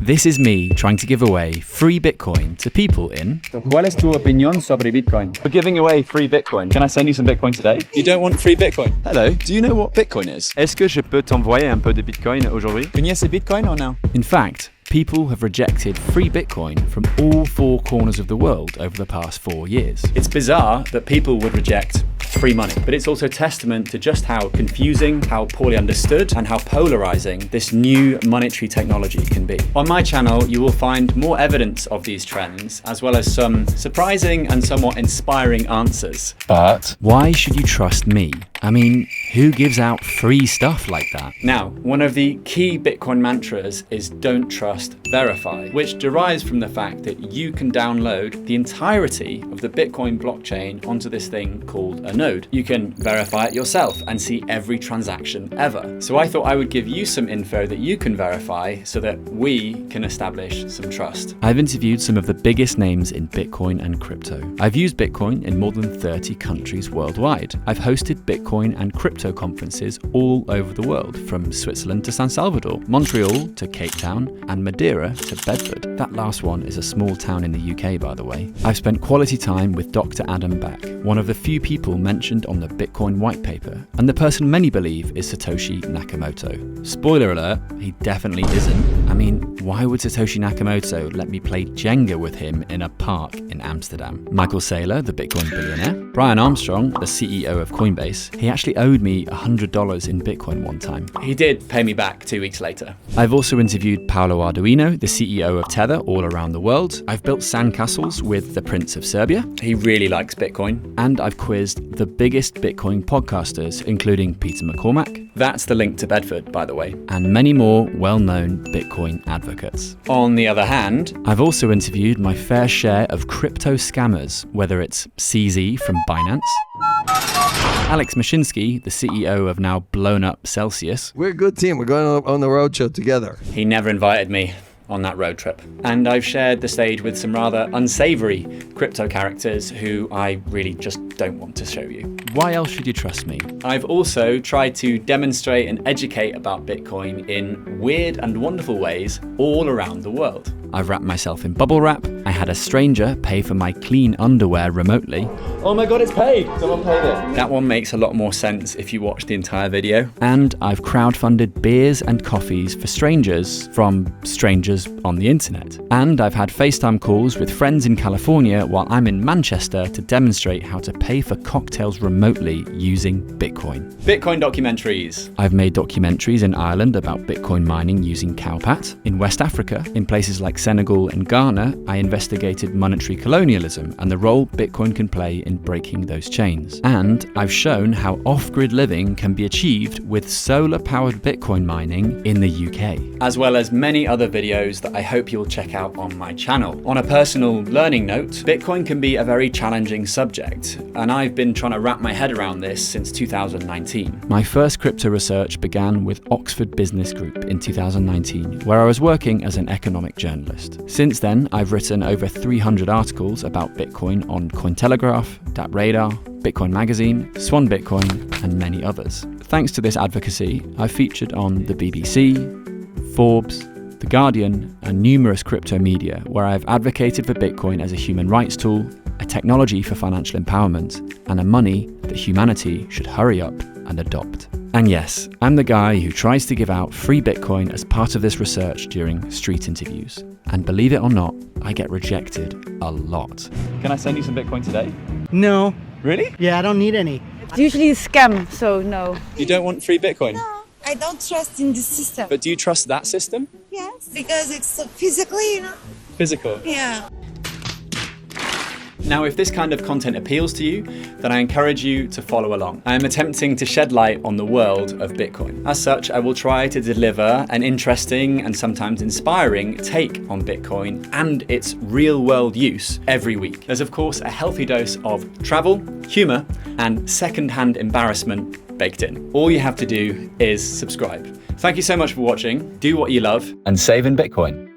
This is me trying to give away free Bitcoin to people in... ¿Cuál es tu opinión sobre Bitcoin? We're giving away free Bitcoin. Can I send you some Bitcoin today? You don't want free Bitcoin? Hello, do you know what Bitcoin is? Est-ce que je peux t'envoyer un peu de Bitcoin aujourd'hui? ¿Conoces Bitcoin or no? In fact, people have rejected free Bitcoin from all four corners of the world over the past 4 years. It's bizarre that people would reject free money, but it's also testament to just how confusing, how poorly understood, and how polarizing this new monetary technology can be. On my channel, you will find more evidence of these trends, as well as some surprising and somewhat inspiring answers. But why should you trust me? I mean, who gives out free stuff like that? Now, one of the key Bitcoin mantras is don't trust, verify, which derives from the fact that you can download the entirety of the Bitcoin blockchain onto this thing called a node. You can verify it yourself and see every transaction ever. So I thought I would give you some info that you can verify so that we can establish some trust. I've interviewed some of the biggest names in Bitcoin and crypto. I've used Bitcoin in more than 30 countries worldwide. I've hosted Bitcoin and crypto conferences all over the world, from Switzerland to San Salvador, Montreal to Cape Town, and Madeira to Bedford. That last one is a small town in the UK, by the way. I've spent quality time with Dr. Adam Back, one of the few people mentioned on the Bitcoin white paper, and the person many believe is Satoshi Nakamoto. Spoiler alert, he definitely isn't. I mean, why would Satoshi Nakamoto let me play Jenga with him in a park in Amsterdam? Michael Saylor, the Bitcoin billionaire. Brian Armstrong, the CEO of Coinbase. He actually owed me $100 in Bitcoin one time. He did pay me back 2 weeks later. I've also interviewed Paolo Arduino, the CEO of Tether, all around the world. I've built sandcastles with the Prince of Serbia. He really likes Bitcoin. And I've quizzed the biggest Bitcoin podcasters, including Peter McCormack. That's the link to Bedford, by the way. And many more well-known Bitcoin advocates. On the other hand, I've also interviewed my fair share of crypto scammers, whether it's CZ from Binance, Alex Mashinsky, the CEO of now blown up Celsius. We're a good team. We're going on the road show together. He never invited me on that road trip. And I've shared the stage with some rather unsavory crypto characters who I really just don't want to show you. Why else should you trust me? I've also tried to demonstrate and educate about Bitcoin in weird and wonderful ways all around the world. I've wrapped myself in bubble wrap. I had a stranger pay for my clean underwear remotely. Oh my god, it's paid! Someone paid it. That one makes a lot more sense if you watch the entire video. And I've crowdfunded beers and coffees for strangers from strangers on the internet. And I've had FaceTime calls with friends in California while I'm in Manchester to demonstrate how to pay for cocktails remotely using Bitcoin. Bitcoin documentaries. I've made documentaries in Ireland about Bitcoin mining using cowpat. In West Africa, in places like Senegal and Ghana, I investigated monetary colonialism and the role Bitcoin can play in breaking those chains. And I've shown how off-grid living can be achieved with solar-powered Bitcoin mining in the UK. As well as many other videos that I hope you'll check out on my channel. On a personal learning note, Bitcoin can be a very challenging subject, and I've been trying to wrap my head around this since 2019. My first crypto research began with Oxford Business Group in 2019, where I was working as an economic journalist. Since then, I've written over 300 articles about Bitcoin on Cointelegraph, DappRadar, Bitcoin Magazine, Swan Bitcoin, and many others. Thanks to this advocacy, I've featured on the BBC, Forbes, The Guardian, and numerous crypto media, where I've advocated for Bitcoin as a human rights tool, a technology for financial empowerment, and a money that humanity should hurry up and adopt. And yes, I'm the guy who tries to give out free Bitcoin as part of this research during street interviews. And believe it or not, I get rejected a lot. Can I send you some Bitcoin today? No. Really? Yeah, I don't need any. It's usually a scam, so no. You don't want free Bitcoin? No, I don't trust in the system. But do you trust that system? Yes, because it's so physically, Physical? Yeah. Now, if this kind of content appeals to you, then I encourage you to follow along. I am attempting to shed light on the world of Bitcoin. As such, I will try to deliver an interesting and sometimes inspiring take on Bitcoin and its real-world use every week. There's of course a healthy dose of travel, humor, and second-hand embarrassment baked in. All you have to do is subscribe. Thank you so much for watching. Do what you love And save in Bitcoin.